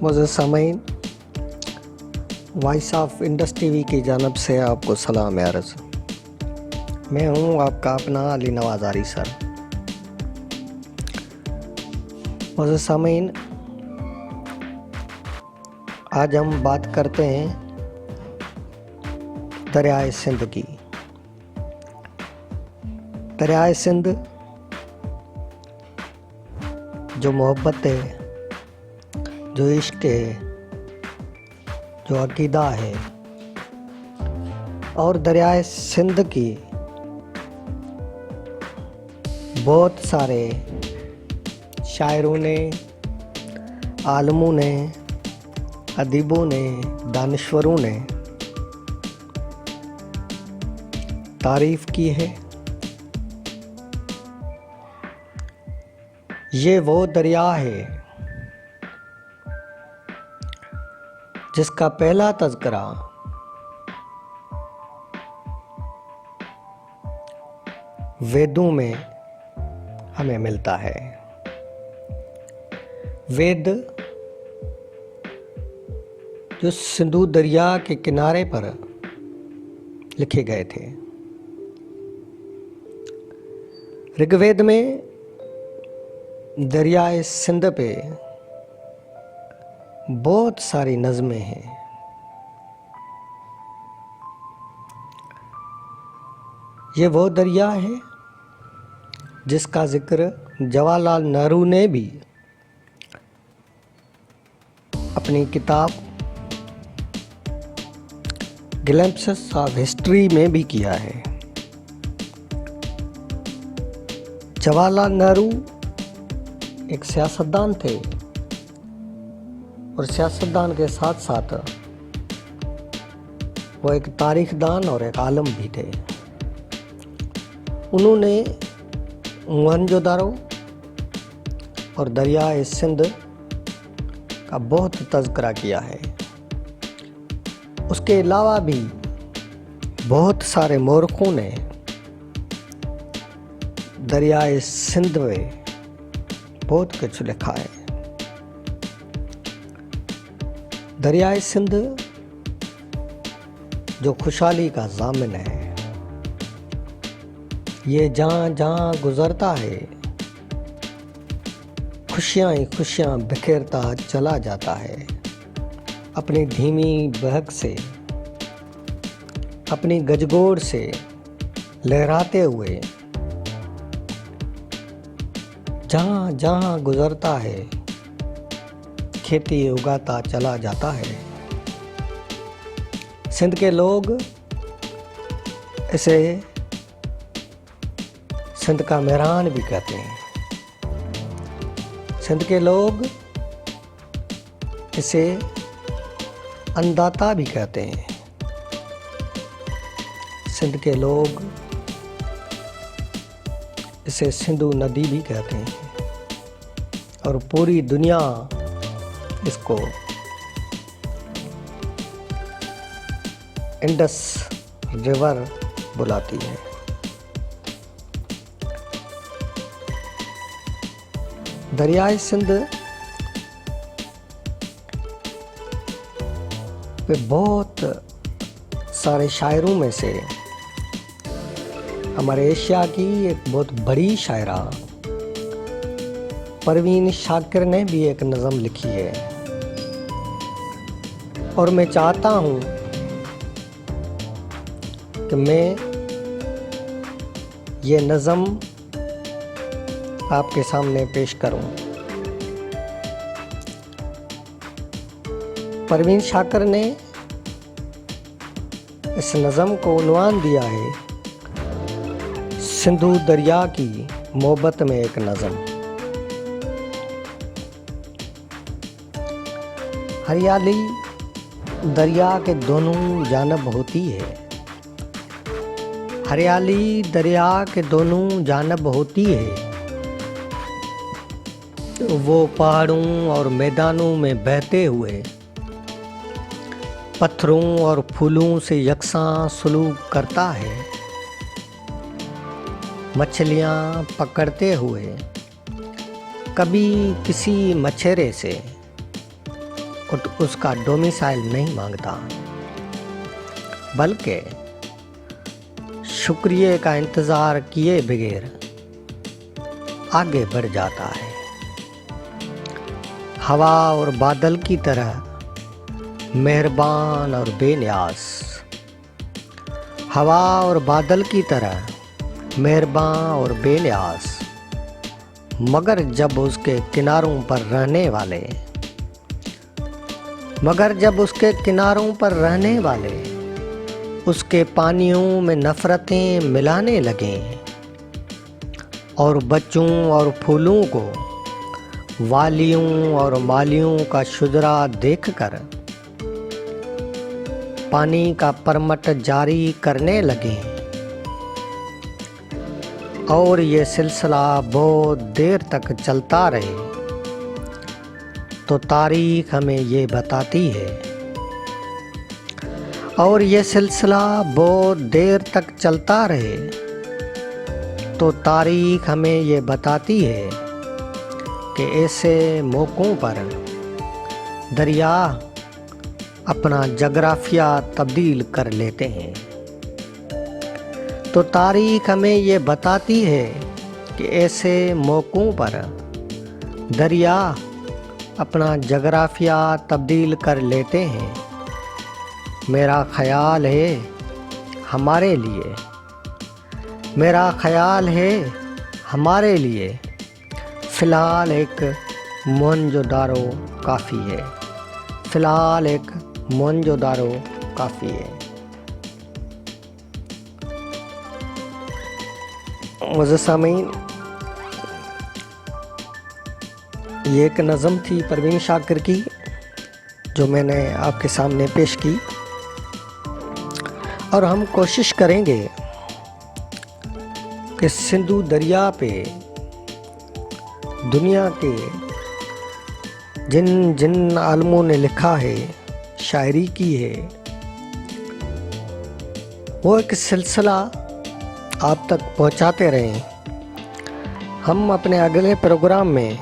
मुझे सामीन voice of Indus TV की जानब से आपको सलाम अर्ज़। मैं हूँ आपका अपना अली नवाज़ आरी सर। मुझे सामीन, आज हम बात करते हैं दरियाए सिंध की। दरियाए सिंध जो मोहब्बत है, जो इश्क है, जो अकीदा है, और दरियाए सिंध की बहुत सारे शायरों ने, आलमों ने, अदीबों ने, दानिश्वरों ने तारीफ की है। ये वो दरिया है जिसका पहला तज़किरा वेदों में हमें मिलता है। वेद जो सिंधु दरिया के किनारे पर लिखे गए थे। ऋग्वेद में दरियाए सिंध पे बहुत सारी नज़में हैं। ये वो दरिया है जिसका जिक्र जवाहरलाल नेहरू ने भी अपनी किताब ग्लिम्प्सेस ऑफ हिस्ट्री में भी किया है। जवाहरलाल नेहरू एक सियासतदान थे और सियासतदान के साथ साथ वो एक तारीखदान और एक आलम भी थे। उन्होंने मोहनजोदारो और दरियाए सिंध का बहुत तज़किरा किया है। उसके अलावा भी बहुत सारे मौरखों ने दरियाए सिंध में बहुत कुछ लिखा है। दरियाए सिंध जो खुशहाली का ज़ामिन है, ये जहाँ जहाँ गुज़रता है खुशियाँ ही खुशियाँ बिखेरता चला जाता है। अपनी धीमी बहक से, अपनी गजगोर से लहराते हुए जहाँ जहाँ गुज़रता है खेती उगाता चला जाता है। सिंध के लोग इसे सिंध का मेहरान भी कहते हैं। सिंध के लोग इसे अन्नदाता भी कहते हैं। सिंध के लोग इसे सिंधु नदी भी कहते हैं और पूरी दुनिया इसको इंडस रिवर बुलाती है। दरियाए सिंध पे बहुत सारे शायरों में से हमारे एशिया की एक बहुत बड़ी शायरा परवीन शाकिर ने भी एक नज़म लिखी है और मैं चाहता हूँ कि मैं ये नज़म आपके सामने पेश करूँ। परवीन शाकिर ने इस नज़म को उन्वान दिया है सिंधु दरिया की मोहब्बत में एक नज़म। हरियाली दरिया के दोनों जानब होती है। हरियाली दरिया के दोनों जानब होती है। वो पहाड़ों और मैदानों में बहते हुए पत्थरों और फूलों से यकसां सलूक करता है। मछलियाँ पकड़ते हुए कभी किसी मछेरे से उसका डोमिसाइल नहीं मांगता, बल्कि शुक्रिया का इंतज़ार किए बगैर आगे बढ़ जाता है। हवा और बादल की तरह मेहरबान और बेनियाज, हवा और बादल की तरह मेहरबान और बेनियाज, मगर जब उसके किनारों पर रहने वाले उसके पानियों में नफ़रतें मिलाने लगे और बच्चों और फूलों को वालियों और मालियों का शुजरा देखकर पानी का परमट जारी करने लगे, और ये सिलसिला बहुत देर तक चलता रहे, तो तारीख हमें ये बताती है कि ऐसे मौक़ों पर दरिया अपना जगराफिया तब्दील कर लेते हैं। तो तारीख हमें ये बताती है कि ऐसे मौक़ों पर दरिया अपना जगराफिया तब्दील कर लेते हैं। मेरा ख्याल है हमारे लिए फ़िलहाल एक मोहनजोदारो काफ़ी है। मुझे सामीन, ये एक नज़म थी परवीन शाकिर की जो मैंने आपके सामने पेश की, और हम कोशिश करेंगे कि सिंधु दरिया पे दुनिया के जिन जिन आलमों ने लिखा है, शायरी की है, वो एक सिलसिला आप तक पहुंचाते रहें। हम अपने अगले प्रोग्राम में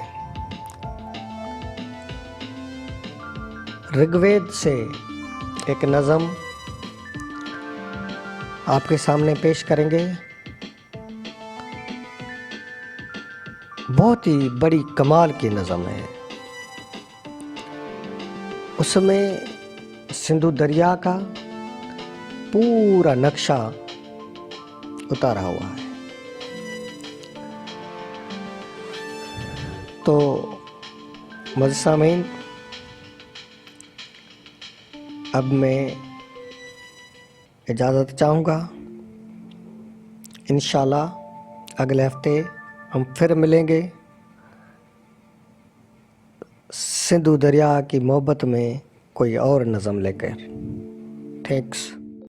ऋग्वेद से एक नज़म आपके सामने पेश करेंगे। बहुत ही बड़ी कमाल की नज़म है। उसमें सिंधु दरिया का पूरा नक्शा उतारा हुआ है। तो मुझसामीन, अब मैं इजाज़त चाहूँगा। इंशाल्लाह अगले हफ्ते हम फिर मिलेंगे सिंधु दरिया की मोहब्बत में कोई और नज़म लेकर। थैंक्स।